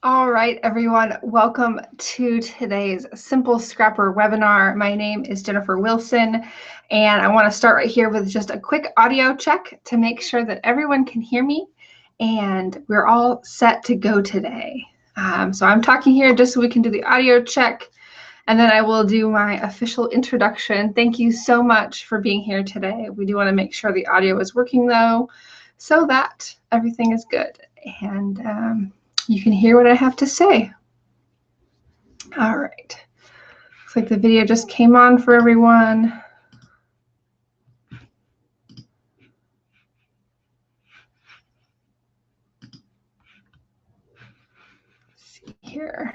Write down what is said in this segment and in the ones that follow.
All right, everyone, welcome to today's Simple Scrapper webinar. My name is Jennifer Wilson, and I want to start right here with just a quick audio check to make sure that everyone can hear me and we're all set to go today. So I'm talking here just so we can do the audio check, and then I will do my official introduction. Thank you so much for being here today. We do want to make sure the audio is working, though, so that everything is good. And you can hear what I have to say. All right. Looks like the video just came on for everyone. Let's see here.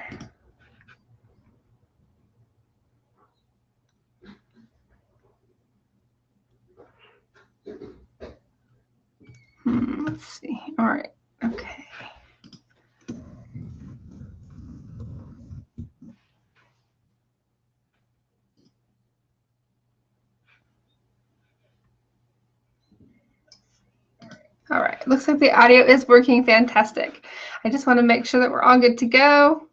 Let's see. All right. Okay. All right, looks like the audio is working fantastic. I just want to make sure that we're all good to go.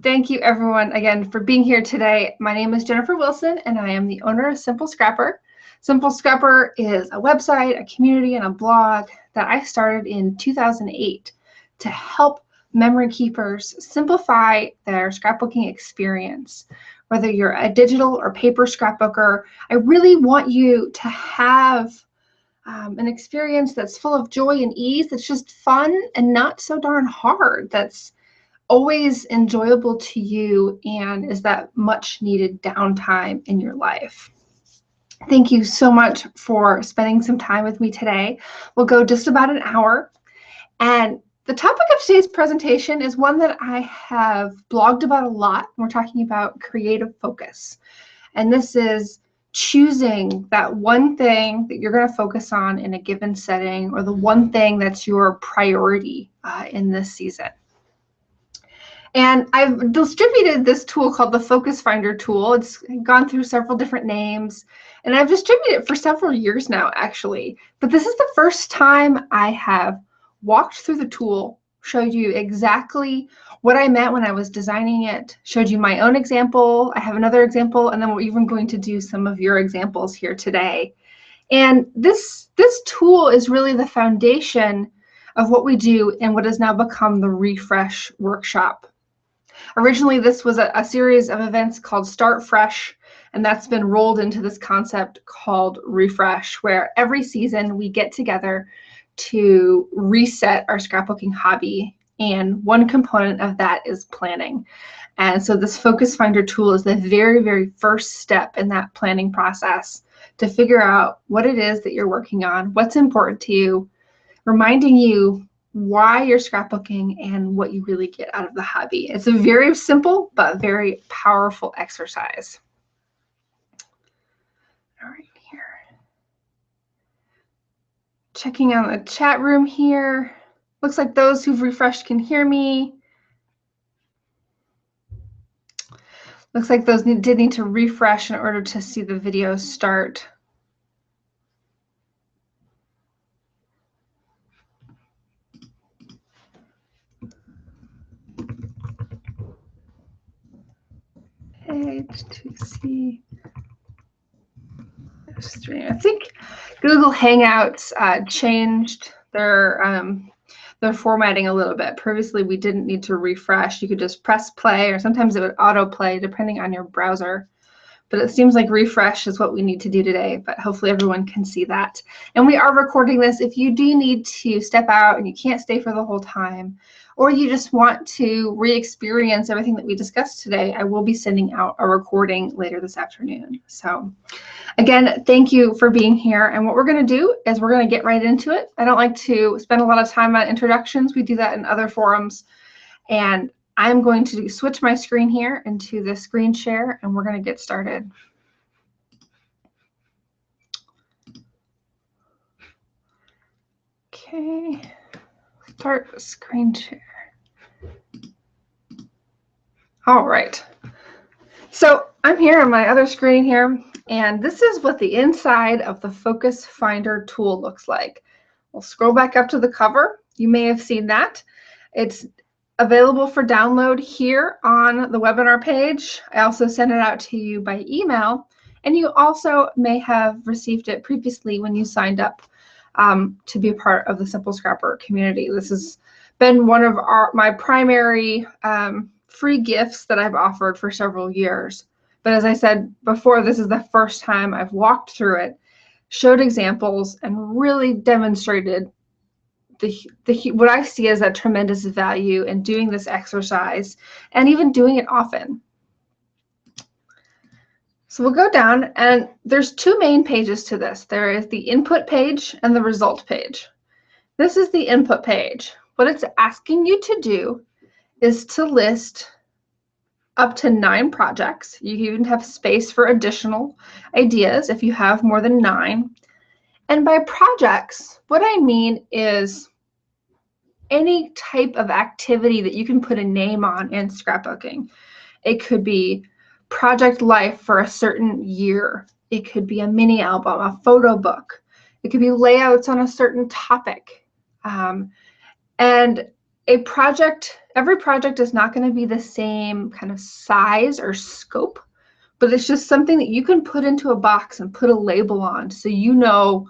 Thank you, everyone, again, for being here today. My name is Jennifer Wilson, and I am the owner of Simple Scrapper. Simple Scrapper is a website, a community, and a blog that I started in 2008 to help memory keepers simplify their scrapbooking experience. Whether you're a digital or paper scrapbooker, I really want you to have an experience that's full of joy and ease, that's just fun and not so darn hard, that's always enjoyable to you and is that much needed downtime in your life. Thank you so much for spending some time with me today. We'll go just about an hour. And the topic of today's presentation is one that I have blogged about a lot. We're talking about creative focus. And this is choosing that one thing that you're going to focus on in a given setting, or the one thing that's your priority in this season. And I've distributed this tool called the Focus Finder tool. It's gone through several different names, and I've distributed it for several years now, actually. But this is the first time I have walked through the tool, showed you exactly what I meant when I was designing it, showed you my own example. I have another example, and then we're even going to do some of your examples here today. And this tool is really the foundation of what we do in what has now become the Refresh Workshop. Originally, this was a series of events called Start Fresh, and that's been rolled into this concept called Refresh, where every season we get together to reset our scrapbooking hobby, and one component of that is planning. And so this Focus Finder tool is the very, very first step in that planning process to figure out what it is that you're working on, what's important to you, reminding you why you're scrapbooking and what you really get out of the hobby. It's a very simple but very powerful exercise. All right, here. Checking on the chat room here. Looks like those who've refreshed can hear me. Looks like those did need to refresh in order to see the video start. H2C. I think Google Hangouts changed their formatting a little bit. Previously, we didn't need to refresh. You could just press play, or sometimes it would autoplay depending on your browser. But it seems like refresh is what we need to do today, but hopefully everyone can see that. And we are recording this. If you do need to step out and you can't stay for the whole time, or you just want to re-experience everything that we discussed today, I will be sending out a recording later this afternoon. So again, thank you for being here. And what we're going to do is we're going to get right into it. I don't like to spend a lot of time on introductions. We do that in other forums. And I'm going to switch my screen here into the screen share, and we're going to get started. Okay, start screen share. All right. So I'm here on my other screen here, and this is what the inside of the Focus Finder tool looks like. We'll scroll back up to the cover. You may have seen that. It's available for download here on the webinar page. I also sent it out to you by email, and you also may have received it previously when you signed up to be a part of the Simple Scrapper community. This has been one of my primary free gifts that I've offered for several years. But as I said before, this is the first time I've walked through it, showed examples, and really demonstrated what I see as a tremendous value in doing this exercise and even doing it often. So we'll go down, and there's two main pages to this. There is the input page and the result page. This is the input page. What it's asking you to do is to list up to 9 projects. You even have space for additional ideas if you have more than 9. And by projects, what I mean is any type of activity that you can put a name on in scrapbooking. It could be project life for a certain year. It could be a mini album, a photo book. It could be layouts on a certain topic. And every project is not going to be the same kind of size or scope, but it's just something that you can put into a box and put a label on so you know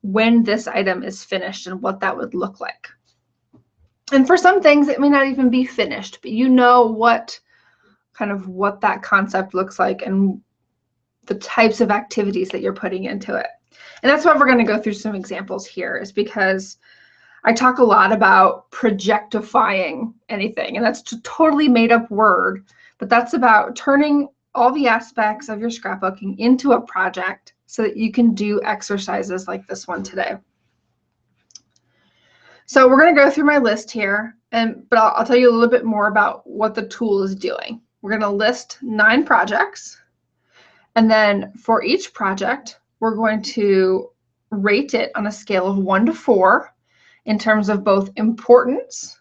when this item is finished and what that would look like. And for some things, it may not even be finished, but you know what that concept looks like and the types of activities that you're putting into it. And that's why we're going to go through some examples here, is because I talk a lot about projectifying anything, and that's a totally made up word, but that's about turning all the aspects of your scrapbooking into a project so that you can do exercises like this one today. So we're going to go through my list here, but I'll tell you a little bit more about what the tool is doing. We're going to list 9 projects, and then for each project, we're going to rate it on a scale of 1 to 4 in terms of both importance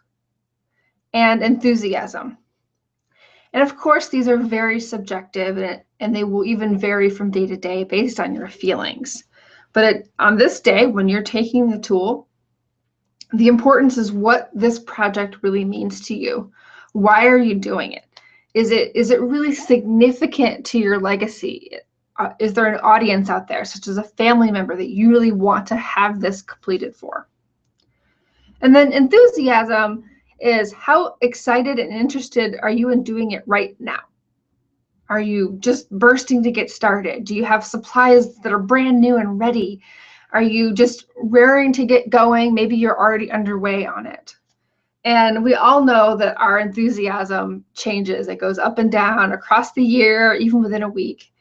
and enthusiasm. And of course, these are very subjective, and they will even vary from day to day based on your feelings. But on this day, when you're taking the tool, the importance is what this project really means to you. Why are you doing it? Is it really significant to your legacy? Is there an audience out there, such as a family member, that you really want to have this completed for? And then enthusiasm is how excited and interested are you in doing it right now? Are you just bursting to get started? Do you have supplies that are brand new and ready? Are you just raring to get going? Maybe you're already underway on it. And we all know that our enthusiasm changes. It goes up and down across the year, even within a week.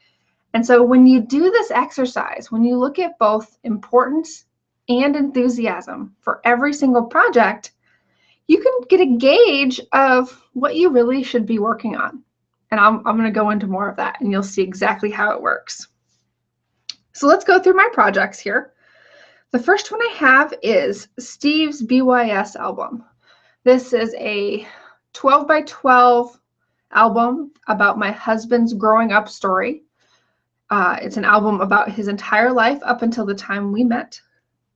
And so when you do this exercise, when you look at both importance and enthusiasm for every single project, you can get a gauge of what you really should be working on. And I'm going to go into more of that, and you'll see exactly how it works. So let's go through my projects here. The first one I have is Steve's BYS album. This is a 12 by 12 album about my husband's growing up story. It's an album about his entire life up until the time we met.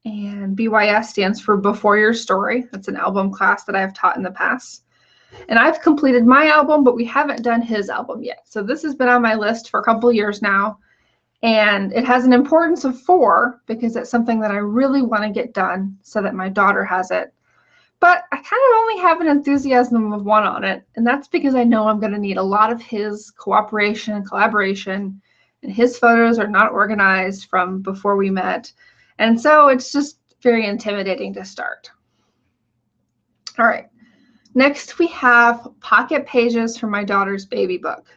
And BYS stands for Before Your Story. That's an album class that I've taught in the past. And I've completed my album, but we haven't done his album yet. So this has been on my list for a couple of years now. And it has an importance of 4 because it's something that I really want to get done so that my daughter has it. But I kind of only have an enthusiasm of 1 on it. And that's because I know I'm going to need a lot of his cooperation and collaboration. And his photos are not organized from before we met. And so it's just very intimidating to start. All right. Next, we have pocket pages for my daughter's baby book.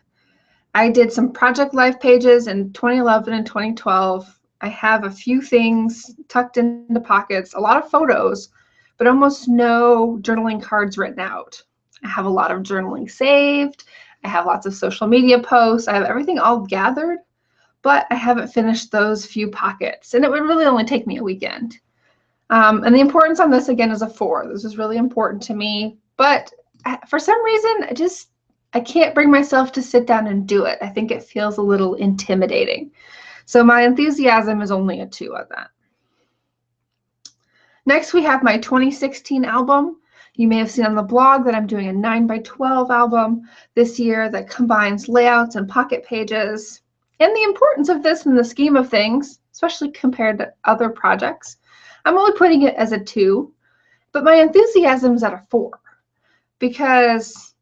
I did some project life pages in 2011 and 2012. I have a few things tucked into pockets, a lot of photos, but almost no journaling cards written out. I have a lot of journaling saved. I have lots of social media posts. I have everything all gathered, but I haven't finished those few pockets, and it would really only take me a weekend. And the importance on this, again, is a 4. This is really important to me, but for some reason, I can't bring myself to sit down and do it. I think it feels a little intimidating. So my enthusiasm is only a 2 on that. Next, we have my 2016 album. You may have seen on the blog that I'm doing a 9x12 album this year that combines layouts and pocket pages. And the importance of this in the scheme of things, especially compared to other projects, I'm only putting it as a 2, but my enthusiasm is at a 4 because,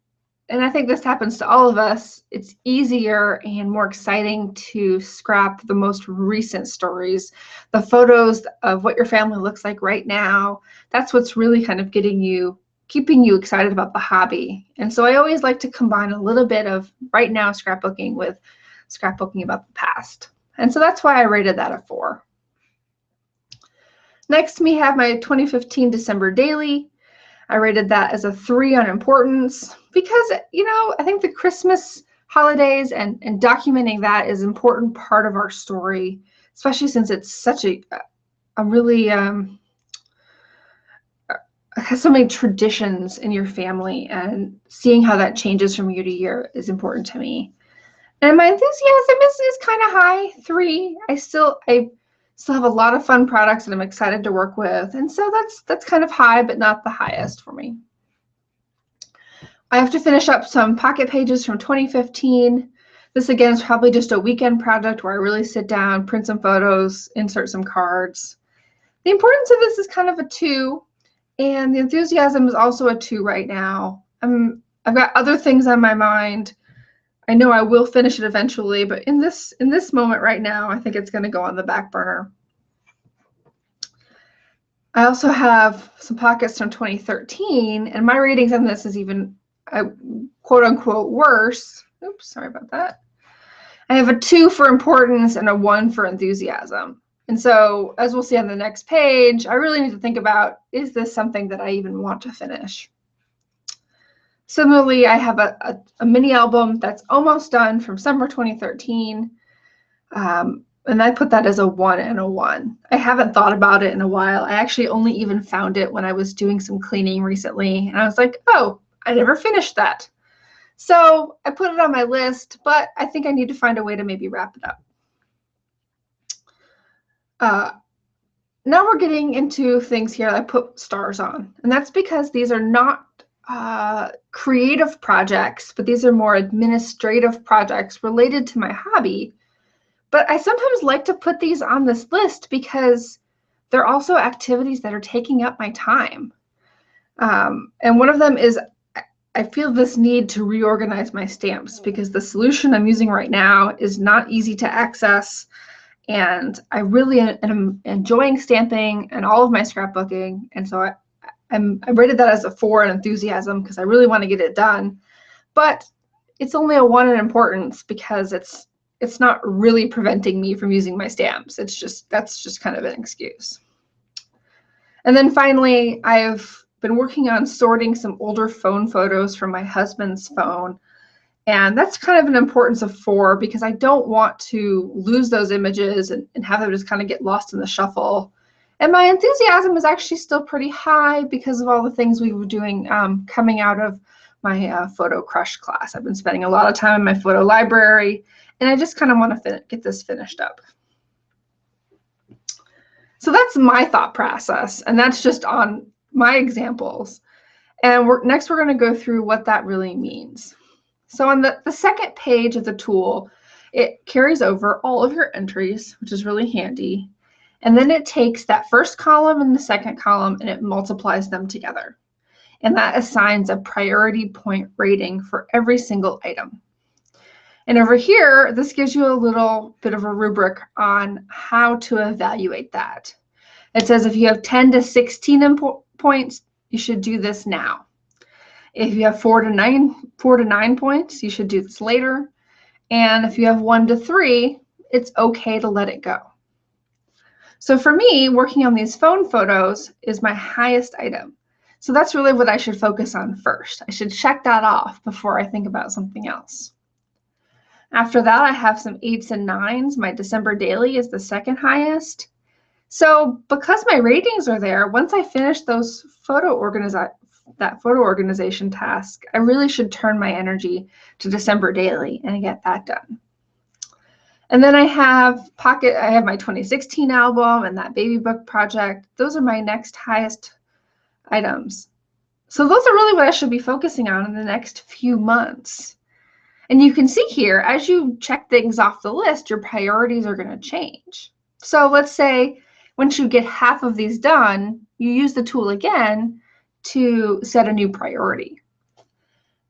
and I think this happens to all of us, it's easier and more exciting to scrap the most recent stories, the photos of what your family looks like right now. That's what's really kind of keeping you excited about the hobby. And so I always like to combine a little bit of right now scrapbooking with scrapbooking about the past. And so that's why I rated that a 4. Next, we have my 2015 December daily. I rated that as a 3 on importance because, I think the Christmas holidays and documenting that is an important part of our story, especially since it's such a really has so many traditions in your family, and seeing how that changes from year to year is important to me. And my enthusiasm is kind of high, 3. I still have a lot of fun products that I'm excited to work with, and so that's kind of high, but not the highest for me. I have to finish up some pocket pages from 2015. This again is probably just a weekend project where I really sit down, print some photos, insert some cards. The importance of this is kind of a 2, and the enthusiasm is also a 2 right now. I've got other things on my mind. I know I will finish it eventually, but in this moment right now, I think it's going to go on the back burner. I also have some pockets from 2013, and my ratings on this is even quote unquote worse. Oops, sorry about that. I have a 2 for importance and a 1 for enthusiasm. And so, as we'll see on the next page, I really need to think about, is this something that I even want to finish? Similarly, I have a mini album that's almost done from summer 2013, and I put that as a 1 and a 1. I haven't thought about it in a while. I actually only even found it when I was doing some cleaning recently, and I was like, oh, I never finished that. So I put it on my list, but I think I need to find a way to maybe wrap it up. Now we're getting into things here I put stars on, and that's because these are not creative projects, but these are more administrative projects related to my hobby. But I sometimes like to put these on this list because they're also activities that are taking up my time. And one of them is I feel this need to reorganize my stamps because the solution I'm using right now is not easy to access. And I really am enjoying stamping and all of my scrapbooking. And so I rated that as a 4 in enthusiasm because I really want to get it done. But it's only a 1 in importance because it's not really preventing me from using my stamps. That's just kind of an excuse. And then finally, I've been working on sorting some older phone photos from my husband's phone. And that's kind of an importance of 4 because I don't want to lose those images and have them just kind of get lost in the shuffle. And my enthusiasm is actually still pretty high because of all the things we were doing coming out of my Photo Crush class. I've been spending a lot of time in my photo library, and I just kind of want to get this finished up. So that's my thought process, and that's just on my examples. And next we're going to go through what that really means. So on the second page of the tool, it carries over all of your entries, which is really handy. And then it takes that first column and the second column and it multiplies them together. And that assigns a priority point rating for every single item. And over here, this gives you a little bit of a rubric on how to evaluate that. It says if you have 10 to 16 points, you should do this now. If you have 4 to 9 points, you should do this later. And if you have 1 to 3, it's okay to let it go. So for me, working on these phone photos is my highest item. So that's really what I should focus on first. I should check that off before I think about something else. After that, I have some 8s and 9s. My December daily is the second highest. So because my ratings are there, once I finish those photo organization task, I really should turn my energy to December daily and get that done. And then I have my 2016 album and that baby book project. Those are my next highest items. So those are really what I should be focusing on in the next few months. And you can see here, as you check things off the list, your priorities are going to change. So let's say once you get half of these done, you use the tool again to set a new priority.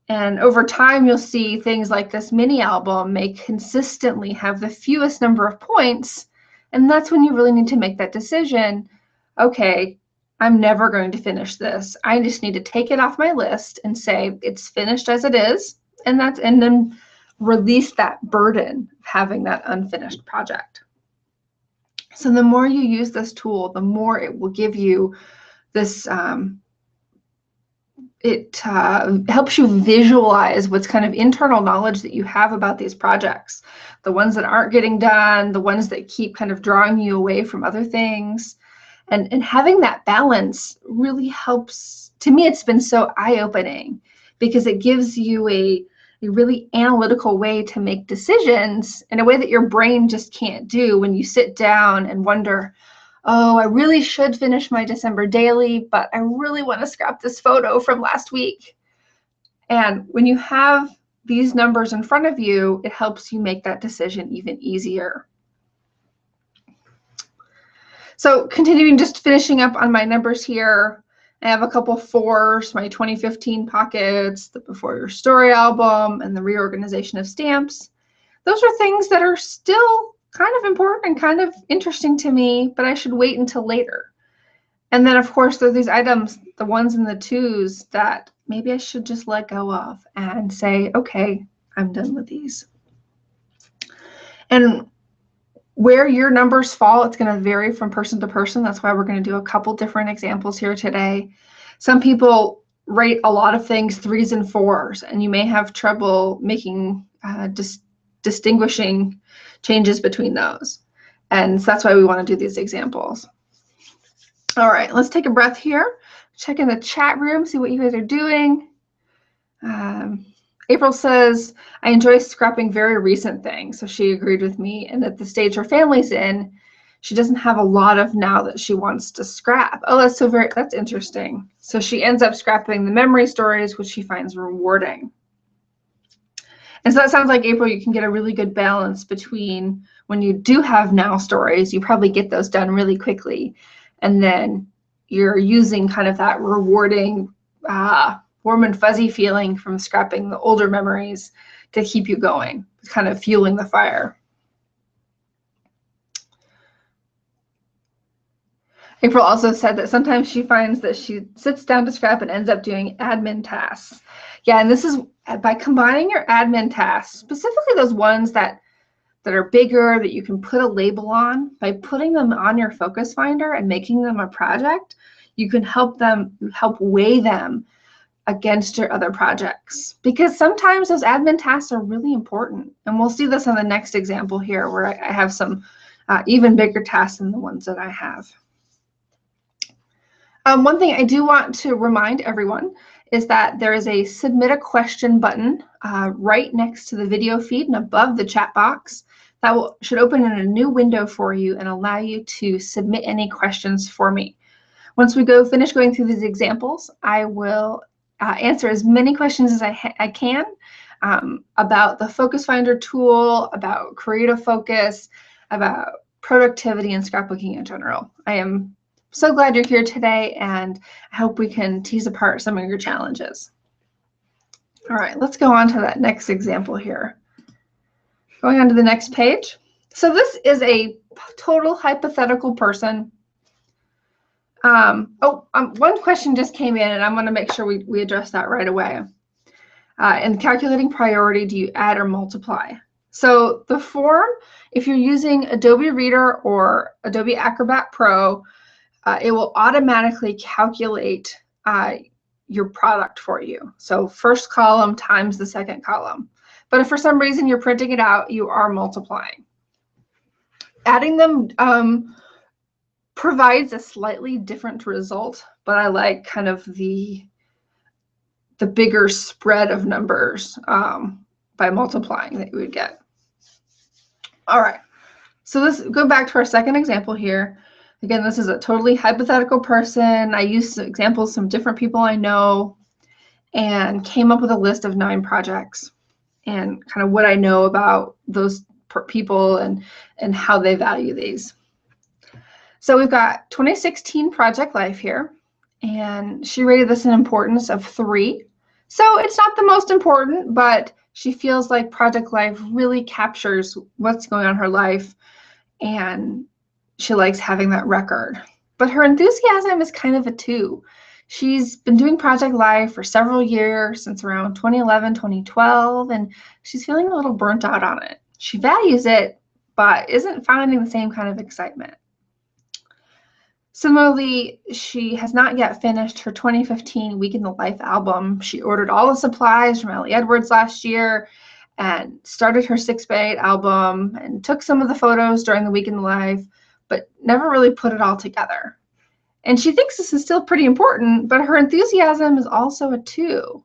And over time, you'll see things like this mini album may consistently have the fewest number of points. And that's when you really need to make that decision. Okay, I'm never going to finish this. I just need to take it off my list and say it's finished as it is. And then release that burden of having that unfinished project. So the more you use this tool, the more it will give you this, it helps you visualize what's kind of internal knowledge that you have about these projects, the ones that aren't getting done, the ones that keep kind of drawing you away from other things. And having that balance really helps. To me, it's been so eye-opening because it gives you a really analytical way to make decisions in a way that your brain just can't do when you sit down and wonder, oh, I really should finish my December daily, but I really want to scrap this photo from last week. And when you have these numbers in front of you, it helps you make that decision even easier. So continuing, just finishing up on my numbers here, I have a couple 4s, my 2015 pockets, the Before Your Story album, and the reorganization of stamps. Those are things that are still kind of important and kind of interesting to me, but I should wait until later. And then, of course, there are these items, the 1s and the 2s, that maybe I should just let go of and say, okay, I'm done with these. And where your numbers fall, it's going to vary from person to person. That's why we're going to do a couple different examples here today. Some people rate a lot of things 3s and 4s, and you may have trouble making distinguishing changes between those. And so that's why we want to do these examples. All right, let's take a breath here. Check in the chat room, see what you guys are doing. April says, I enjoy scrapping very recent things. So she agreed with me. And at the stage her family's in, she doesn't have a lot of now that she wants to scrap. Oh, that's interesting. So she ends up scrapping the memory stories, which she finds rewarding. And so that sounds like, April, you can get a really good balance between when you do have now stories, you probably get those done really quickly. And then you're using kind of that rewarding, warm and fuzzy feeling from scrapping the older memories to keep you going, kind of fueling the fire. April also said that sometimes she finds that she sits down to scrap and ends up doing admin tasks. Yeah, and this is by combining your admin tasks, specifically those ones that are bigger, that you can put a label on, by putting them on your focus finder and making them a project, you can help weigh them against your other projects, because sometimes those admin tasks are really important. And we'll see this on the next example here, where I have some even bigger tasks than the ones that I have. One thing I do want to remind everyone is that there is a submit a question button right next to the video feed and above the chat box that should open in a new window for you and allow you to submit any questions for me. Once we finish going through these examples, I will answer as many questions as I can about the Focus Finder tool, about creative focus, about productivity and scrapbooking in general. I am so glad you're here today, and I hope we can tease apart some of your challenges. All right, let's go on to that next example here. Going on to the next page. So this is a total hypothetical person. One question just came in, and I'm going to make sure we address that right away. In calculating priority, do you add or multiply? So the form, if you're using Adobe Reader or Adobe Acrobat Pro, it will automatically calculate your product for you. So first column times the second column. But if for some reason you're printing it out, you are multiplying. Adding them provides a slightly different result, but I like kind of the bigger spread of numbers by multiplying that you would get. All right, so let's go back to our second example here. Again, this is a totally hypothetical person. I use examples from different people I know. and came up with a list of 9 projects and kind of what I know about those people and how they value these. So we've got 2016 Project Life here, and she rated this an importance of 3. So it's not the most important, but she feels like Project Life really captures what's going on in her life, and she likes having that record. But her enthusiasm is kind of a 2. She's been doing Project Life for several years, since around 2011, 2012, and she's feeling a little burnt out on it. She values it, but isn't finding the same kind of excitement. Similarly, she has not yet finished her 2015 Week in the Life album. She ordered all the supplies from Ellie Edwards last year and started her 6x8 album and took some of the photos during the Week in the Life, but never really put it all together. And she thinks this is still pretty important, but her enthusiasm is also a 2.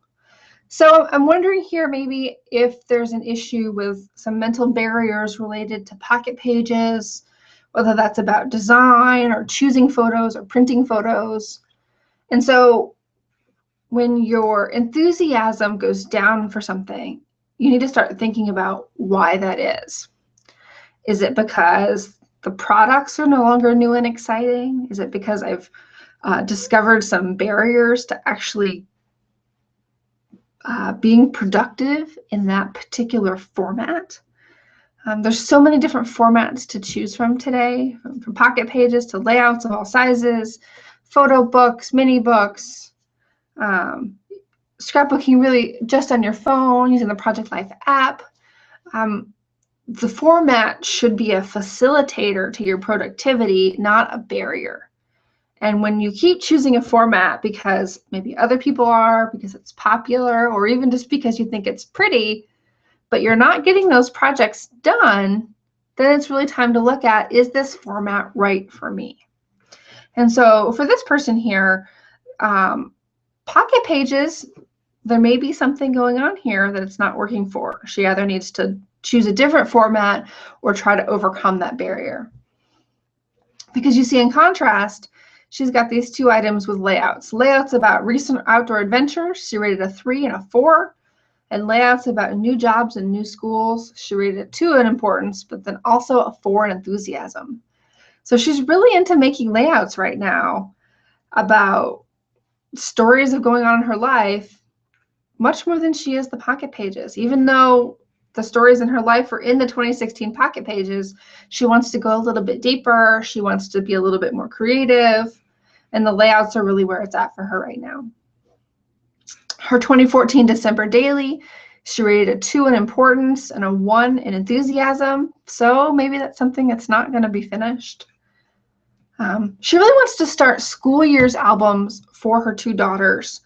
So I'm wondering here maybe if there's an issue with some mental barriers related to Pocket Pages, whether that's about design or choosing photos or printing photos. And so when your enthusiasm goes down for something, you need to start thinking about why that is. Is it because the products are no longer new and exciting? Is it because I've discovered some barriers to actually being productive in that particular format? There's so many different formats to choose from today, from Pocket Pages to layouts of all sizes, photo books, mini books, scrapbooking really just on your phone using the Project Life app. The format should be a facilitator to your productivity, not a barrier. And when you keep choosing a format because maybe other people are, because it's popular, or even just because you think it's pretty, but you're not getting those projects done, then it's really time to look at, is this format right for me? And so for this person here, Pocket Pages, there may be something going on here that it's not working for. She either needs to choose a different format or try to overcome that barrier. Because you see, in contrast, she's got these 2 items with layouts. Layouts about recent outdoor adventures, she rated a 3 and a 4. And layouts about new jobs and new schools, she rated a 2 in importance, but then also a 4 in enthusiasm. So she's really into making layouts right now about stories of going on in her life, much more than she is the Pocket Pages. Even though the stories in her life are in the 2016 Pocket Pages, she wants to go a little bit deeper. She wants to be a little bit more creative, and the layouts are really where it's at for her right now. Her 2014 December daily, she rated a 2 in importance and a 1 in enthusiasm. So maybe that's something that's not going to be finished. She really wants to start school year's albums for her 2 daughters,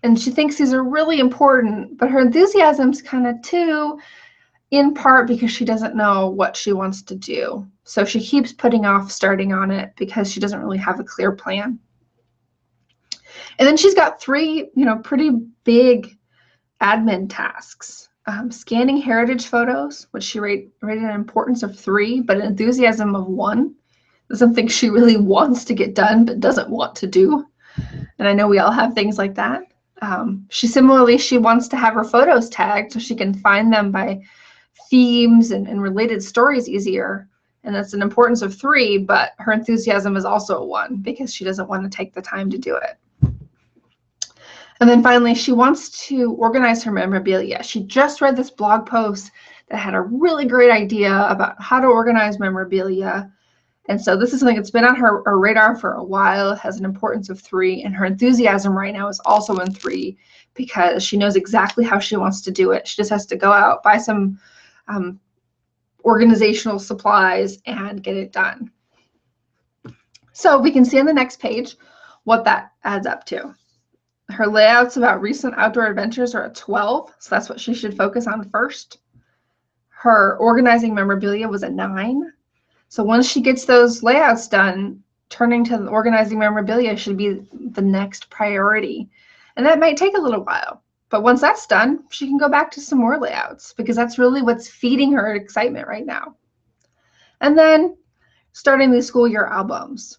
and she thinks these are really important, but her enthusiasm's kind of 2, in part because she doesn't know what she wants to do. So she keeps putting off starting on it because she doesn't really have a clear plan. And then she's got 3, pretty big admin tasks. Scanning heritage photos, which she rated an importance of 3, but an enthusiasm of 1. Something she really wants to get done, but doesn't want to do. And I know we all have things like that. She wants to have her photos tagged so she can find them by themes and related stories easier. And that's an importance of 3, but her enthusiasm is also a 1 because she doesn't want to take the time to do it. And then finally, she wants to organize her memorabilia. She just read this blog post that had a really great idea about how to organize memorabilia. And so this is something that's been on her radar for a while. It has an importance of 3, and her enthusiasm right now is also in 3 because she knows exactly how she wants to do it. She just has to go out, buy some organizational supplies, and get it done. So we can see on the next page what that adds up to. Her layouts about recent outdoor adventures are a 12, so that's what she should focus on first. Her organizing memorabilia was a 9. So once she gets those layouts done, turning to the organizing memorabilia should be the next priority. And that might take a little while, but once that's done, she can go back to some more layouts because that's really what's feeding her excitement right now. And then starting the school year albums.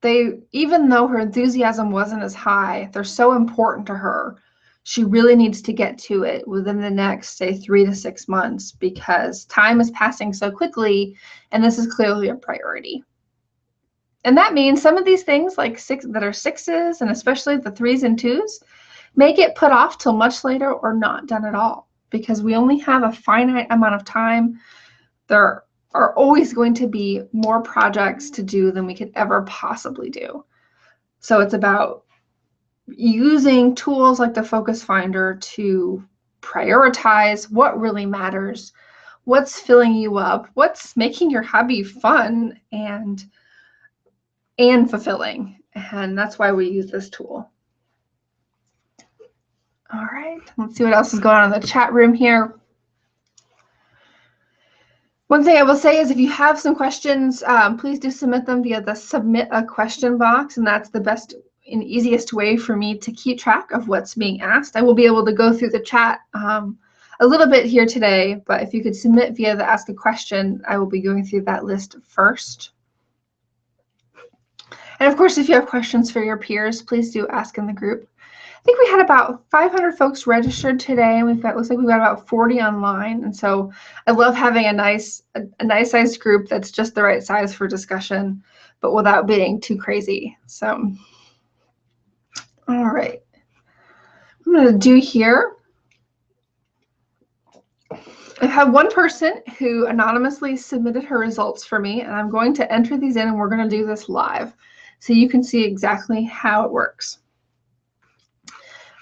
even though her enthusiasm wasn't as high, they're so important to her. She really needs to get to it within the next, say, 3 to 6 months, because time is passing so quickly, and this is clearly a priority. And that means some of these things, like that are 6s, and especially the 3s and 2s, may get put off till much later or not done at all, because we only have a finite amount of time. There are always going to be more projects to do than we could ever possibly do. So it's about using tools like the Focus Finder to prioritize what really matters, what's filling you up, what's making your hobby fun and fulfilling. And that's why we use this tool. All right, let's see what else is going on in the chat room here. One thing I will say is if you have some questions, please do submit them via the submit a question box, and that's the best and easiest way for me to keep track of what's being asked. I will be able to go through the chat a little bit here today, but if you could submit via the ask a question, I will be going through that list first. And of course, if you have questions for your peers, please do ask in the group. I think we had about 500 folks registered today, and looks like we've got about 40 online. And so I love having a nice sized group that's just the right size for discussion, but without being too crazy. So, all right, I'm going to do here. I have one person who anonymously submitted her results for me, and I'm going to enter these in, and we're going to do this live so you can see exactly how it works.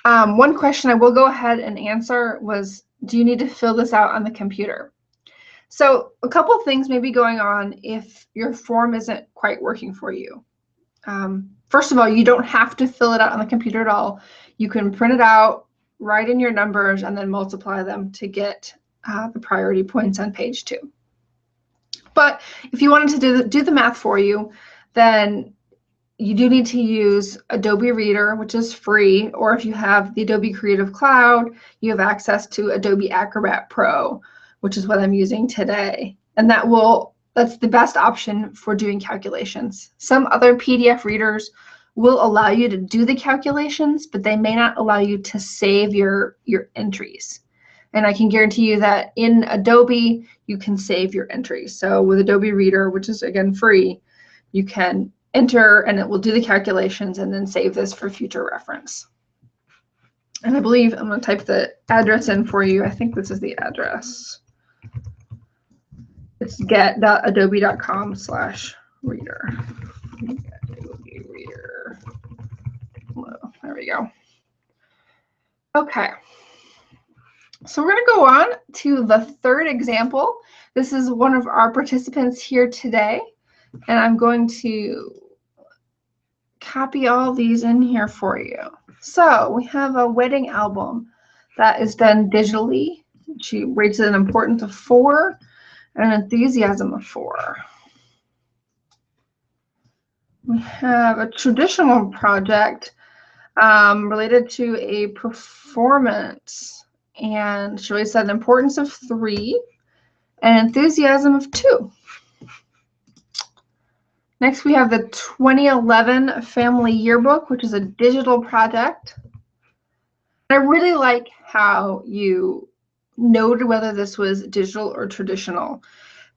One question I will go ahead and answer was, do you need to fill this out on the computer? So a couple of things may be going on if your form isn't quite working for you. First of all, you don't have to fill it out on the computer at all. You can print it out, write in your numbers, and then multiply them to get the priority points on page 2. But if you wanted to do the math for you, then you do need to use Adobe Reader, which is free, or if you have the Adobe Creative Cloud, you have access to Adobe Acrobat Pro, which is what I'm using today. And that's the best option for doing calculations. Some other PDF readers will allow you to do the calculations, but they may not allow you to save your entries. And I can guarantee you that in Adobe, you can save your entries. So with Adobe Reader, which is again free, you can enter and it will do the calculations and then save this for future reference. And I believe I'm going to type the address in for you. I think this is the address. It's get.adobe.com/reader. Adobe Reader. There we go. Okay. So we're going to go on to the third example. This is one of our participants here today, and I'm going to copy all these in here for you. So we have a wedding album that is done digitally. She rates it an importance of 4 and an enthusiasm of 4. We have a traditional project related to a performance, and she rates an importance of 3 and enthusiasm of 2. Next, we have the 2011 Family Yearbook, which is a digital project. I really like how you noted whether this was digital or traditional,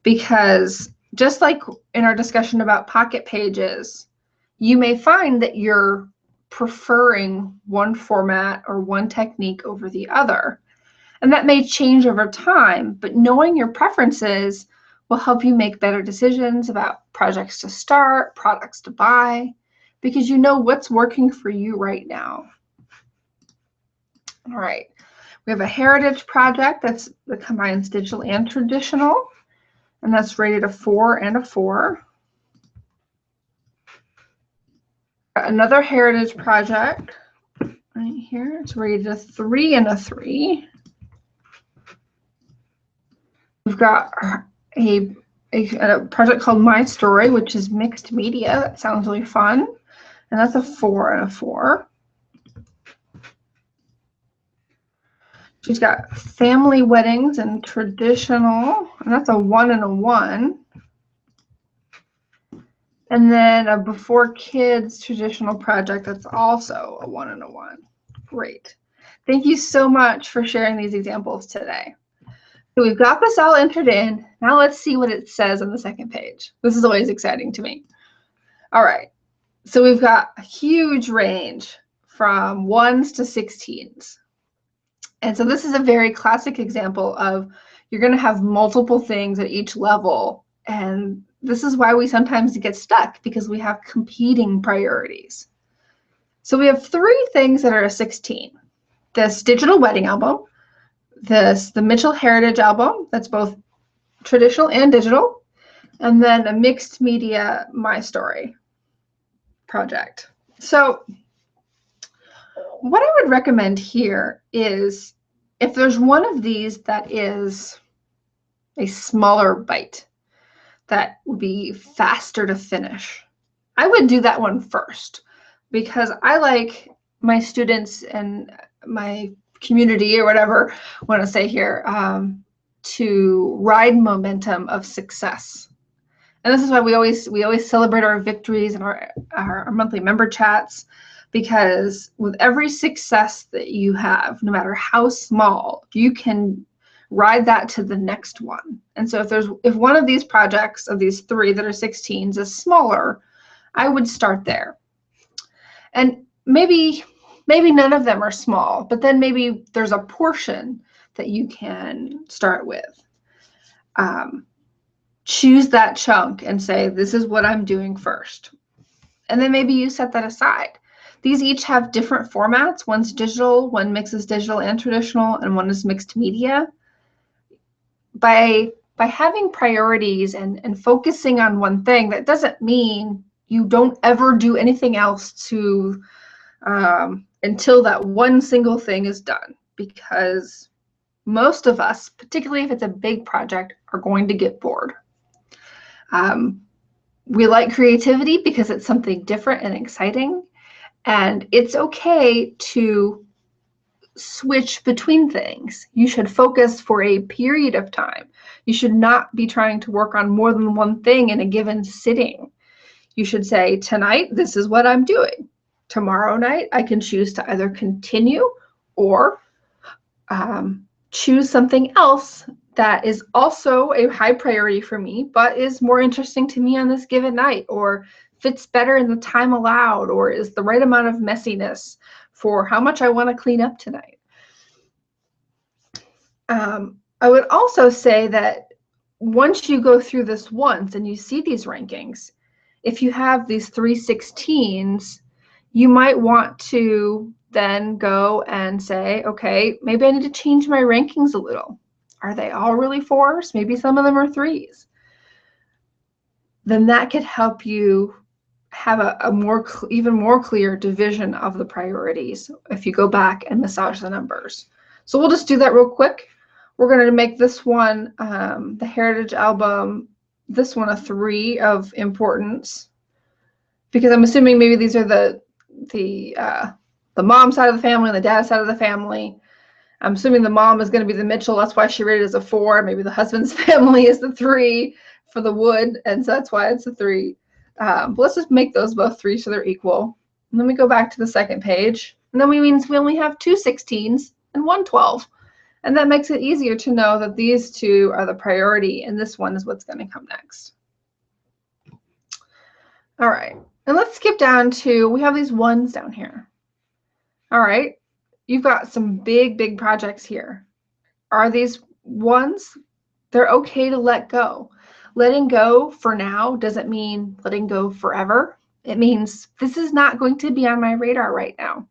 because just like in our discussion about pocket pages, you may find that you're preferring one format or one technique over the other. And that may change over time, but knowing your preferences will help you make better decisions about projects to start, products to buy, because you know what's working for you right now. All right, we have a heritage project that combines digital and traditional, and that's rated a 4 and a 4. Another heritage project right here, it's rated a 3 and a 3. We've got a project called My Story, which is mixed media. That sounds really fun. And that's a 4 and a 4. She's got family weddings and traditional, and that's a 1 and a 1. And then a before kids traditional project that's also a 1 and a 1. Great. Thank you so much for sharing these examples today. So we've got this all entered in. Now let's see what it says on the second page. This is always exciting to me. All right. So we've got a huge range from 1s to 16s. And so this is a very classic example of you're going to have multiple things at each level. And this is why we sometimes get stuck, because we have competing priorities. So we have 3 things that are a 16. This digital wedding album, the Mitchell Heritage album, that's both traditional and digital, and then a mixed media My Story project. So what I would recommend here is if there's one of these that is a smaller bite that would be faster to finish, I would do that one first, because I like my students and my community or whatever I want to say here to ride momentum of success. And this is why we always celebrate our victories and our monthly member chats, because with every success that you have, no matter how small, you can ride that to the next one. And so if one of these projects of these 3 that are 16s is smaller, I would start there. And maybe none of them are small, but then maybe there's a portion that you can start with. Choose that chunk and say, this is what I'm doing first. And then maybe you set that aside. These each have different formats. One's digital, one mixes digital and traditional, and one is mixed media. By having priorities and focusing on one thing, that doesn't mean you don't ever do anything else to until that one single thing is done, because most of us, particularly if it's a big project, are going to get bored. We like creativity because it's something different and exciting, and it's okay to switch between things. You should focus for a period of time. You should not be trying to work on more than one thing in a given sitting. You should say, tonight, this is what I'm doing. Tomorrow night, I can choose to either continue or choose something else that is also a high priority for me, but is more interesting to me on this given night, or fits better in the time allowed, or is the right amount of messiness for how much I want to clean up tonight. I would also say that once you go through this once and you see these rankings, if you have these 3 16s, you might want to then go and say, okay, maybe I need to change my rankings a little. Are they all really 4s? Maybe some of them are 3s. Then that could help you have a even more clear division of the priorities if you go back and massage the numbers. So we'll just do that real quick. We're going to make this one, the Heritage album, this one a 3 of importance, because I'm assuming maybe these are the mom side of the family and the dad side of the family. I'm assuming the mom is going to be the Mitchell. That's why she rated it as a 4. Maybe the husband's family is the 3 for the wood, and so that's why it's a 3. But let's just make those both 3 so they're equal. And then we go back to the second page, and then means we only have 2 16s and 1 12. And that makes it easier to know that these 2 are the priority, and this one is what's going to come next. All right, and let's skip down to, we have these 1s down here. All right, you've got some big projects here. Are these 1s? They're okay to let go. Letting go for now doesn't mean letting go forever. It means this is not going to be on my radar right now.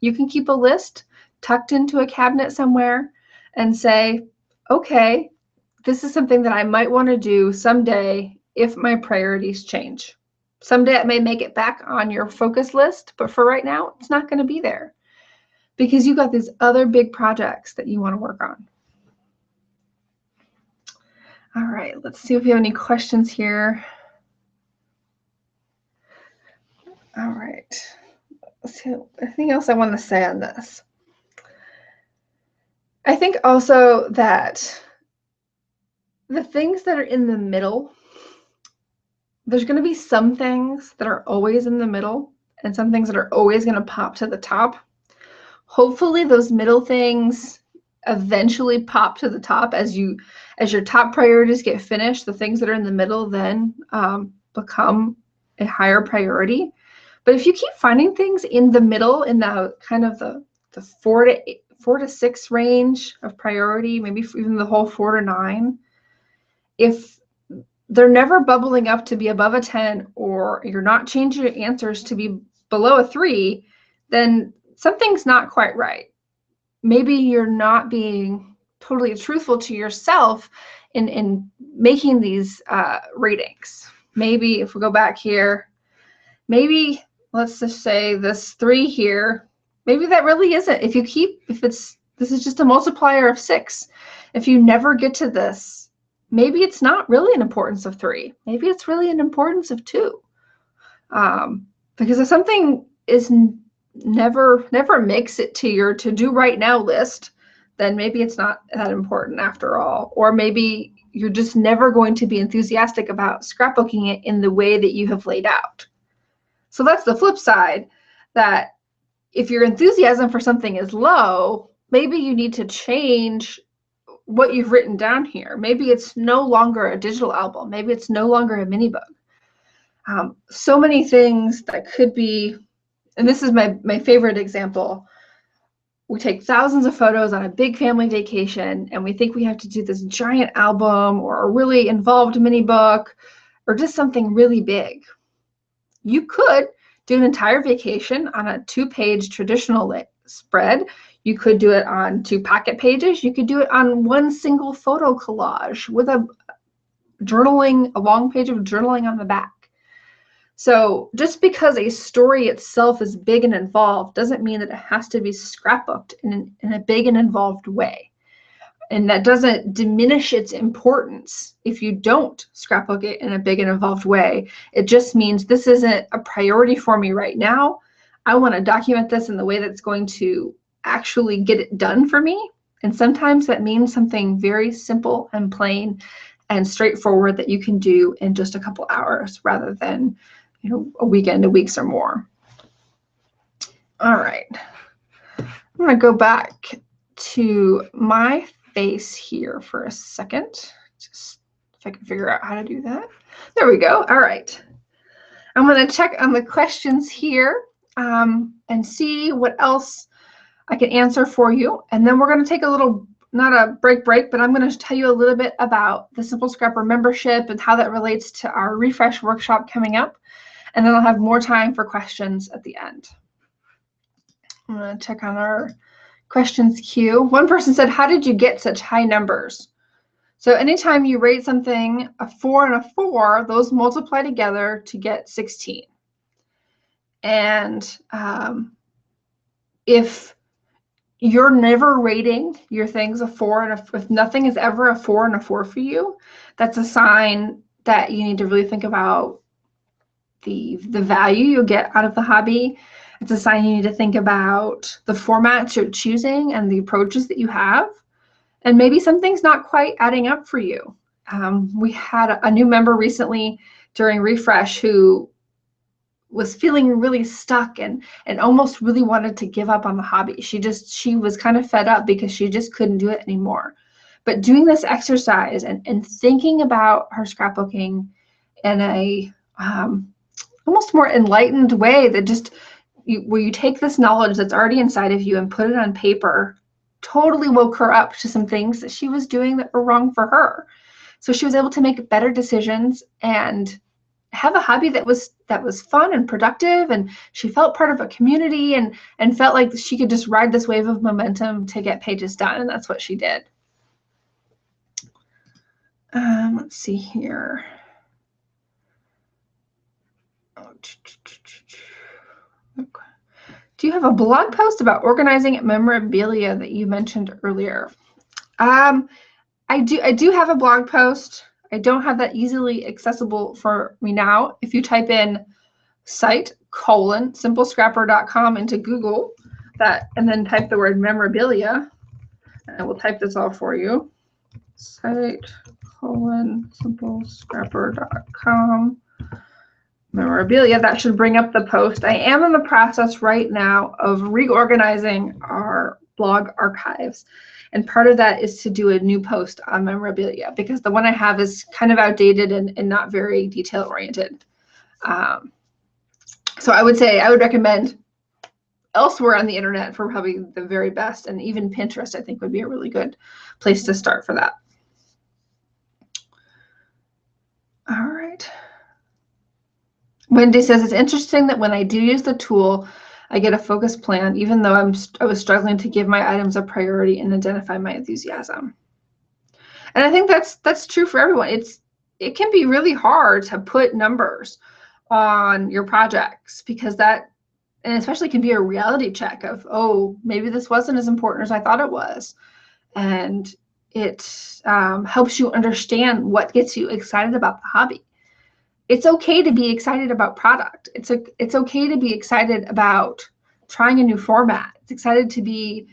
You can keep a list tucked into a cabinet somewhere and say, okay, this is something that I might want to do someday if my priorities change. Someday it may make it back on your focus list, but for right now, it's not going to be there, because you've got these other big projects that you want to work on. All right, let's see if we have any questions here. All right, let's see, anything else I want to say on this? I think also that the things that are in the middle, there's going to be some things that are always in the middle and some things that are always going to pop to the top. Hopefully those middle things eventually pop to the top as your top priorities get finished. The things that are in the middle then become a higher priority. But if you keep finding things in the middle, in the kind of the 4 to 6 range of priority, maybe even the whole 4 to 9, if they're never bubbling up to be above a 10, or you're not changing your answers to be below a 3, then something's not quite right. Maybe you're not being totally truthful to yourself in making these ratings. Maybe if we go back here, maybe let's just say this 3 here, maybe that really isn't. This is just a multiplier of 6. If you never get to this, maybe it's not really an importance of 3. Maybe it's really an importance of 2. Because if something is never makes it to your to-do right now list, then maybe it's not that important after all. Or maybe you're just never going to be enthusiastic about scrapbooking it in the way that you have laid out. So that's the flip side, that if your enthusiasm for something is low, maybe you need to change what you've written down here. Maybe it's no longer a digital album. Maybe it's no longer a mini book. So many things that could be, and this is my favorite example. We take thousands of photos on a big family vacation, and we think we have to do this giant album or a really involved mini book or just something really big. You could do an entire vacation on a 2-page traditional spread. You could do it on 2 pocket pages. You could do it on 1 single photo collage with a long page of journaling on the back. So just because a story itself is big and involved doesn't mean that it has to be scrapbooked in a big and involved way. And that doesn't diminish its importance if you don't scrapbook it in a big and involved way. It just means this isn't a priority for me right now. I want to document this in the way that's going to actually get it done for me. And sometimes that means something very simple and plain and straightforward that you can do in just a couple hours rather than, a weekend, 2 weeks or more. All right. I'm going to go back to my face here for a second. Just if I can figure out how to do that. There we go. All right. I'm going to check on the questions here and see what else I can answer for you. And then we're going to take a little, not a break, but I'm going to tell you a little bit about the Simple Scrapper membership and how that relates to our refresh workshop coming up. And then I'll have more time for questions at the end. I'm going to check on our questions queue. One person said, how did you get such high numbers? So anytime you rate something a 4 and a 4, those multiply together to get 16. And if you're never rating your things a 4 and if nothing is ever a 4 and a 4 for you, that's a sign that you need to really think about the value you'll get out of the hobby. It's a sign you need to think about the formats you're choosing and the approaches that you have. And maybe something's not quite adding up for you. We had a new member recently during Refresh who was feeling really stuck and almost really wanted to give up on the hobby. She was kind of fed up because she just couldn't do it anymore. But doing this exercise and thinking about her scrapbooking in a almost more enlightened way, that just where you take this knowledge that's already inside of you and put it on paper, totally woke her up to some things that she was doing that were wrong for her. So she was able to make better decisions and have a hobby that was fun and productive, and she felt part of a community and felt like she could just ride this wave of momentum to get pages done, and that's what she did. Let's see here. Do you have a blog post about organizing memorabilia that you mentioned earlier? I do have a blog post. I don't have that easily accessible for me now. If you type in site:simplescrapper.com into Google and then type the word memorabilia, and I will type this all for you. Site:simplescrapper.com. memorabilia. That should bring up the post. I am in the process right now of reorganizing our blog archives. And part of that is to do a new post on memorabilia because the one I have is kind of outdated and not very detail oriented. So I would say I would recommend elsewhere on the internet for probably the very best, and even Pinterest I think would be a really good place to start for that. All right. Wendy says, it's interesting that when I do use the tool, I get a focused plan, even though I was struggling to give my items a priority and identify my enthusiasm. And I think that's true for everyone. It can be really hard to put numbers on your projects because and especially can be a reality check of, oh, maybe this wasn't as important as I thought it was. And it helps you understand what gets you excited about the hobby. It's okay to be excited about product. It's okay to be excited about trying a new format. It's okay to be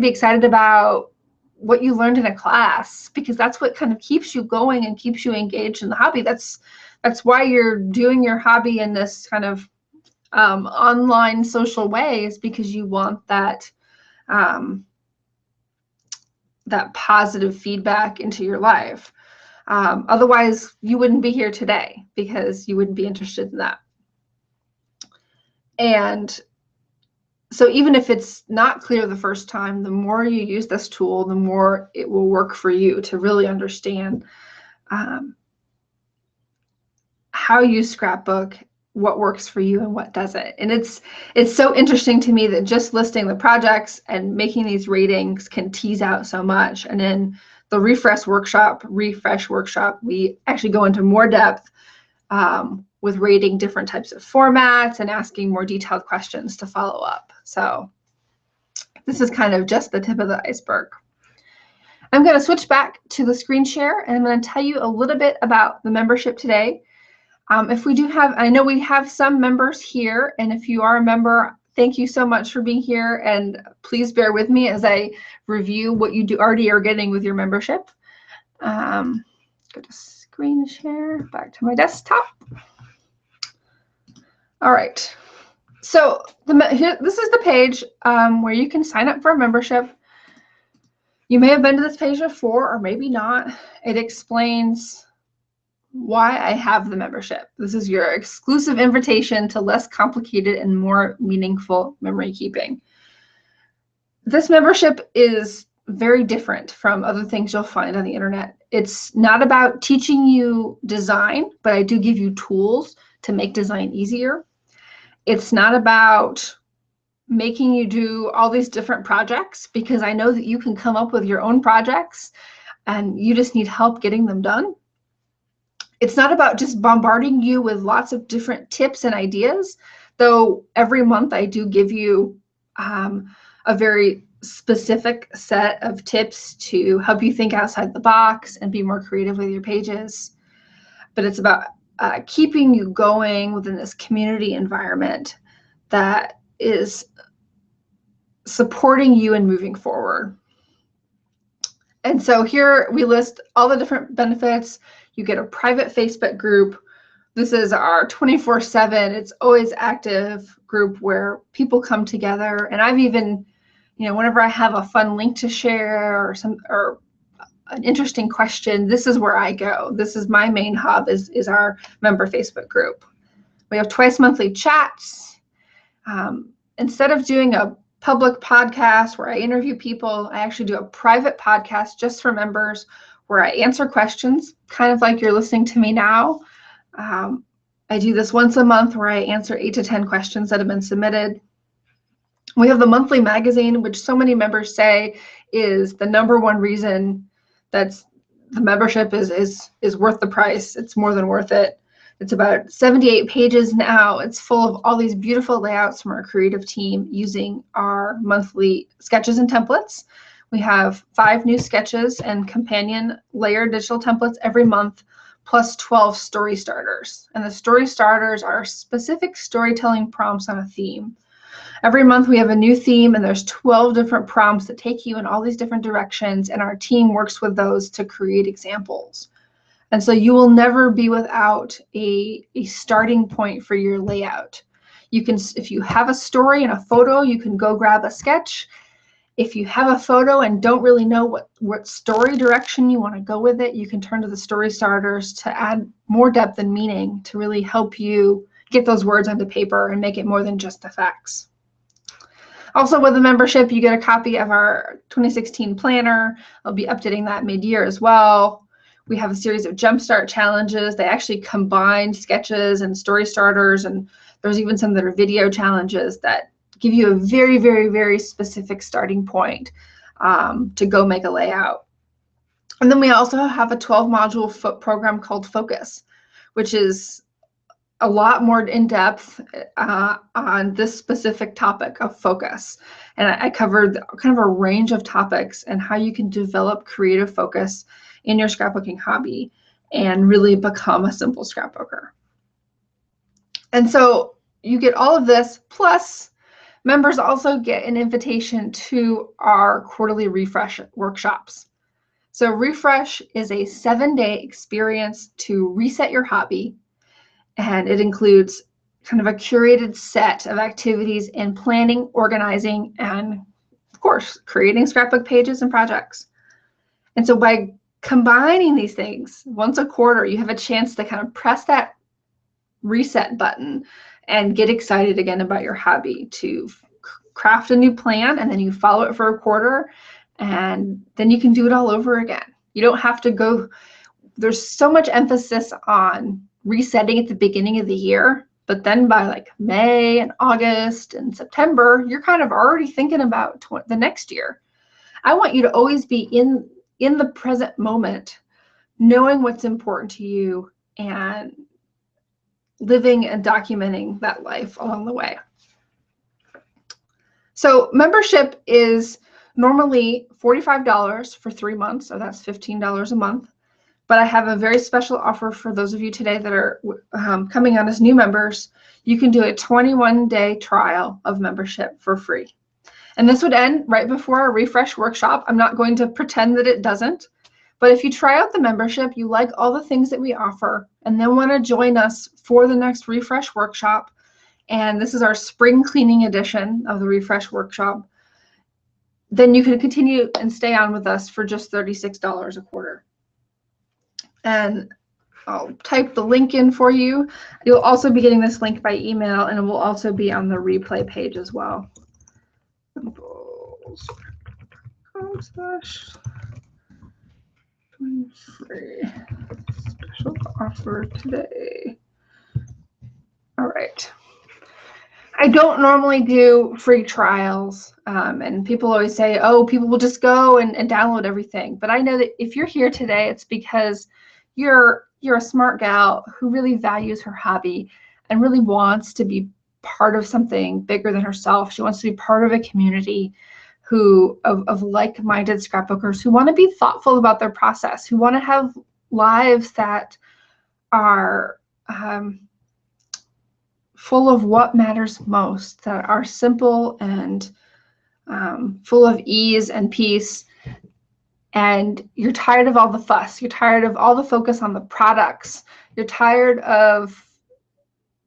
excited about what you learned in a class, because that's what kind of keeps you going and keeps you engaged in the hobby. That's why you're doing your hobby in this kind of online social way, is because you want that that positive feedback into your life. Otherwise, you wouldn't be here today because you wouldn't be interested in that. And so even if it's not clear the first time, the more you use this tool, the more it will work for you to really understand how you scrapbook, what works for you and what doesn't. And it's so interesting to me that just listing the projects and making these ratings can tease out so much. And in the refresh workshop, we actually go into more depth with rating different types of formats and asking more detailed questions to follow up. So this is kind of just the tip of the iceberg. I'm going to switch back to the screen share, and I'm going to tell you a little bit about the membership today. If we do have, I know we have some members here, and if you are a member, thank you so much for being here, and please bear with me as I review what you already are getting with your membership. Go to screen share, back to my desktop. All right, so this is the page where you can sign up for a membership. You may have been to this page before, or maybe not. It explains why I have the membership. This is your exclusive invitation to less complicated and more meaningful memory keeping. This membership is very different from other things you'll find on the internet. It's not about teaching you design, but I do give you tools to make design easier. It's not about making you do all these different projects, because I know that you can come up with your own projects and you just need help getting them done. It's not about just bombarding you with lots of different tips and ideas, though every month I do give you a very specific set of tips to help you think outside the box and be more creative with your pages. But it's about keeping you going within this community environment that is supporting you and moving forward. And so here we list all the different benefits. You get a private Facebook group. This is our 24/7, it's always active group where people come together. And I've even, whenever I have a fun link to share or an interesting question, this is where I go. This is my main hub, is our member Facebook group. We have twice monthly chats. Instead of doing a public podcast where I interview people, I actually do a private podcast just for members where I answer questions, kind of like you're listening to me now. I do this once a month where I answer 8 to 10 questions that have been submitted. We have the monthly magazine, which so many members say is the #1 reason that the membership is worth the price. It's more than worth it. It's about 78 pages now. It's full of all these beautiful layouts from our creative team using our monthly sketches and templates. We have 5 new sketches and companion layered digital templates every month, plus 12 story starters. And the story starters are specific storytelling prompts on a theme. Every month we have a new theme, and there's 12 different prompts that take you in all these different directions, and our team works with those to create examples. And so you will never be without a starting point for your layout. You can, if you have a story and a photo, you can go grab a sketch. If you have a photo and don't really know what story direction you want to go with it, you can turn to the story starters to add more depth and meaning to really help you get those words onto paper and make it more than just the facts. Also, with the membership, you get a copy of our 2016 planner. I'll be updating that mid-year as well. We have a series of Jumpstart challenges. They actually combine sketches and story starters, and there's even some that are video challenges that give you a very, very, very specific starting point to go make a layout. And then we also have a 12-module program called Focus, which is a lot more in depth on this specific topic of focus. And I covered kind of a range of topics and how you can develop creative focus in your scrapbooking hobby and really become a simple scrapbooker. And so you get all of this, plus members also get an invitation to our quarterly refresh workshops. So refresh is a 7-day experience to reset your hobby. And it includes kind of a curated set of activities in planning, organizing, and of course, creating scrapbook pages and projects. And so by combining these things once a quarter, you have a chance to kind of press that reset button and get excited again about your hobby, to craft a new plan, and then you follow it for a quarter, and then you can do it all over again. You don't have to go, there's so much emphasis on resetting at the beginning of the year, but then by like May and August and September, you're kind of already thinking about the next year. I want you to always be in the present moment, knowing what's important to you and living and documenting that life along the way. So membership is normally $45 for 3 months, so that's $15 a month. But I have a very special offer for those of you today that are coming on as new members. You can do a 21-day trial of membership for free. And this would end right before our refresh workshop. I'm not going to pretend that it doesn't. But if you try out the membership, you like all the things that we offer, and then want to join us for the next refresh workshop, and this is our spring cleaning edition of the refresh workshop, then you can continue and stay on with us for just $36 a quarter. And I'll type the link in for you. You'll also be getting this link by email, and it will also be on the replay page as well. Free special offer today. All right. I don't normally do free trials, and people always say, oh, people will just go and download everything. But I know that if you're here today, it's because you're a smart gal who really values her hobby and really wants to be part of something bigger than herself. She wants to be part of a community of like-minded scrapbookers who want to be thoughtful about their process, who want to have lives that are full of what matters most, that are simple and full of ease and peace. And you're tired of all the fuss. You're tired of all the focus on the products. You're tired of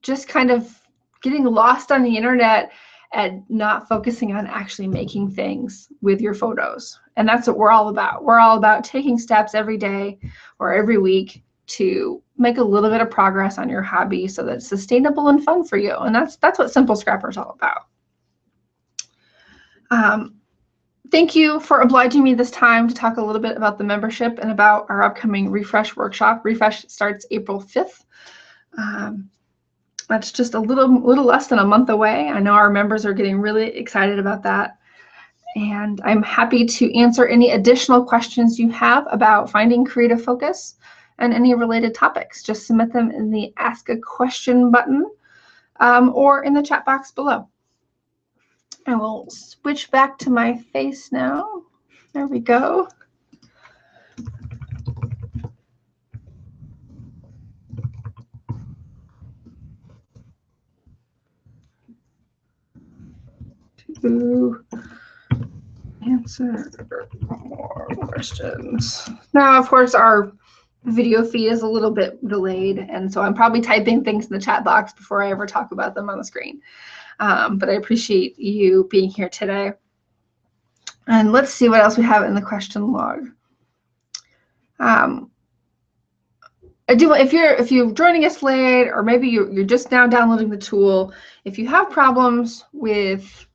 just kind of getting lost on the internet and not focusing on actually making things with your photos. And that's what we're all about. We're all about taking steps every day or every week to make a little bit of progress on your hobby so that it's sustainable and fun for you. And that's what Simple Scrapper is all about. Thank you for obliging me this time to talk a little bit about the membership and about our upcoming refresh workshop. Refresh starts April 5th. That's just a little less than a month away. I know our members are getting really excited about that. And I'm happy to answer any additional questions you have about finding creative focus and any related topics. Just submit them in the Ask a Question button or in the chat box below. I will switch back to my face now. There we go. To answer more questions. Now, of course, our video feed is a little bit delayed, and so I'm probably typing things in the chat box before I ever talk about them on the screen. But I appreciate you being here today. And let's see what else we have in the question log. If you're joining us late, or maybe you're just now downloading the tool, if you have problems with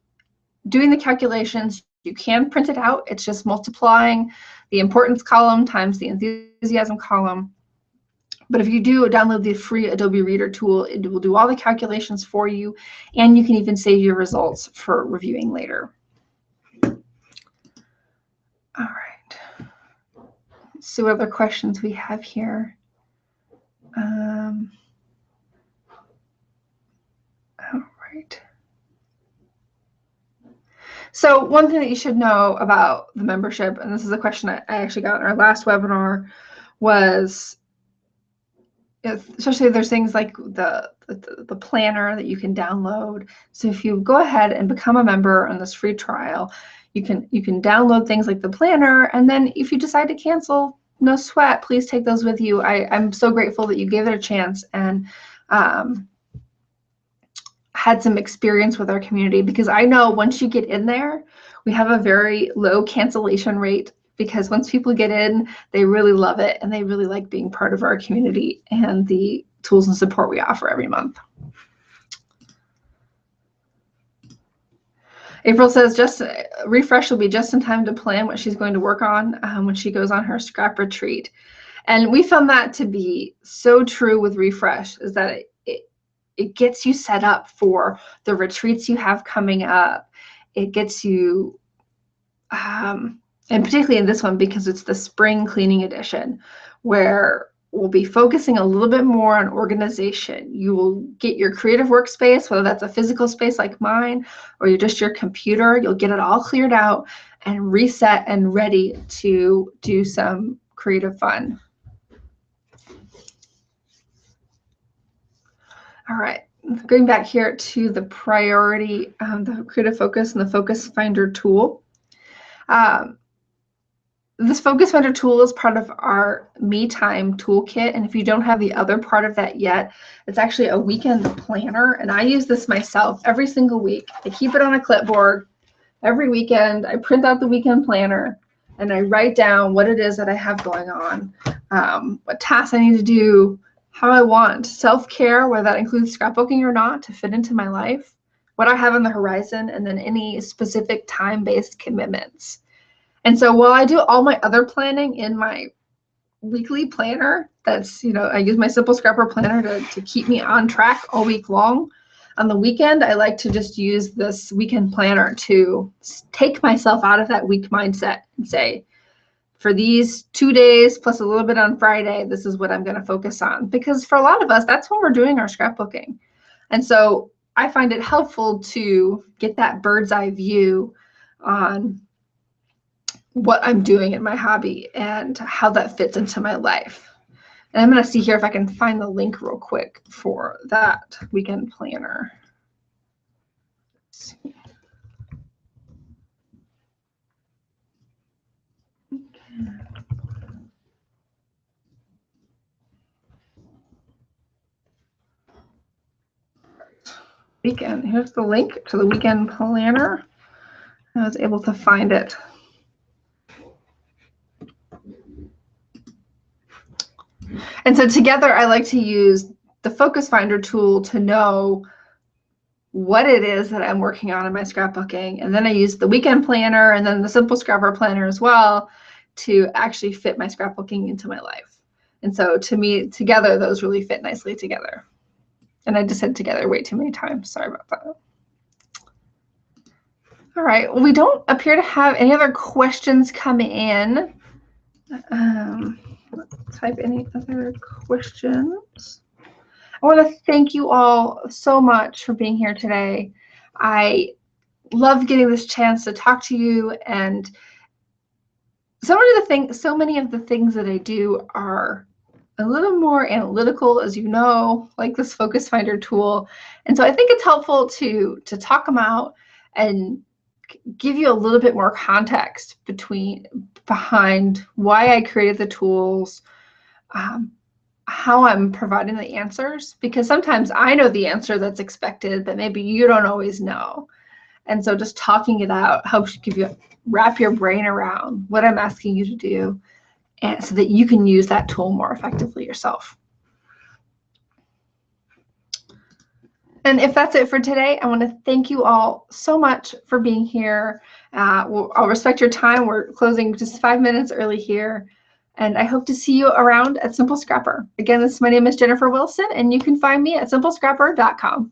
doing the calculations, you can print it out. It's just multiplying the importance column times the enthusiasm column. But if you do download the free Adobe Reader tool, it will do all the calculations for you, and you can even save your results for reviewing later. All right. Let's see what other questions we have here. All right. So one thing that you should know about the membership, and this is a question I actually got in our last webinar, was especially there's things like the planner that you can download. So if you go ahead and become a member on this free trial, you can download things like the planner, and then if you decide to cancel, no sweat, please take those with you. I'm so grateful that you gave it a chance and had some experience with our community, because I know once you get in there, we have a very low cancellation rate, because once people get in, they really love it and they really like being part of our community and the tools and support we offer every month. April says, just refresh will be just in time to plan what she's going to work on when she goes on her scrap retreat. And we found that to be so true with refresh, is that it gets you set up for the retreats you have coming up. It gets you, and particularly in this one, because it's the spring cleaning edition, where we'll be focusing a little bit more on organization. You will get your creative workspace, whether that's a physical space like mine, or you're just your computer. You'll get it all cleared out and reset and ready to do some creative fun. All right, going back here to the priority, the creative focus and the focus finder tool. This focus finder tool is part of our Me Time toolkit, and if you don't have the other part of that yet, it's actually a weekend planner, and I use this myself every single week. I keep it on a clipboard every weekend. I print out the weekend planner and I write down what it is that I have going on, what tasks I need to do, how I want self-care, whether that includes scrapbooking or not, to fit into my life, what I have on the horizon, and then any specific time-based commitments. And so while I do all my other planning in my weekly planner, that's, I use my Simple Scrapper planner to keep me on track all week long. On the weekend, I like to just use this weekend planner to take myself out of that week mindset and say, for these 2 days plus a little bit on Friday, this is what I'm going to focus on. Because for a lot of us, that's when we're doing our scrapbooking. And so I find it helpful to get that bird's eye view on what I'm doing in my hobby and how that fits into my life. And I'm going to see here if I can find the link real quick for that weekend planner. Let's see. Weekend. Here's the link to the weekend planner. I was able to find it. And so together, I like to use the Focus Finder tool to know what it is that I'm working on in my scrapbooking. And then I use the weekend planner and then the Simple Scrapper planner as well to actually fit my scrapbooking into my life. And so to me, together, those really fit nicely together. And I just said together way too many times. Sorry about that. All right, well, we don't appear to have any other questions coming in. Let's type any other questions. I want to thank you all so much for being here today. I love getting this chance to talk to you, and so many of the things that I do are a little more analytical, as you know, like this Focus Finder tool. And so I think it's helpful to talk them out and give you a little bit more context behind why I created the tools, how I'm providing the answers, because sometimes I know the answer that's expected, but maybe you don't always know. And so just talking it out helps you wrap your brain around what I'm asking you to do, and so that you can use that tool more effectively yourself. And if that's it for today, I want to thank you all so much for being here. I'll respect your time. We're closing just 5 minutes early here. And I hope to see you around at Simple Scrapper. Again, my name is Jennifer Wilson, and you can find me at simplescrapper.com.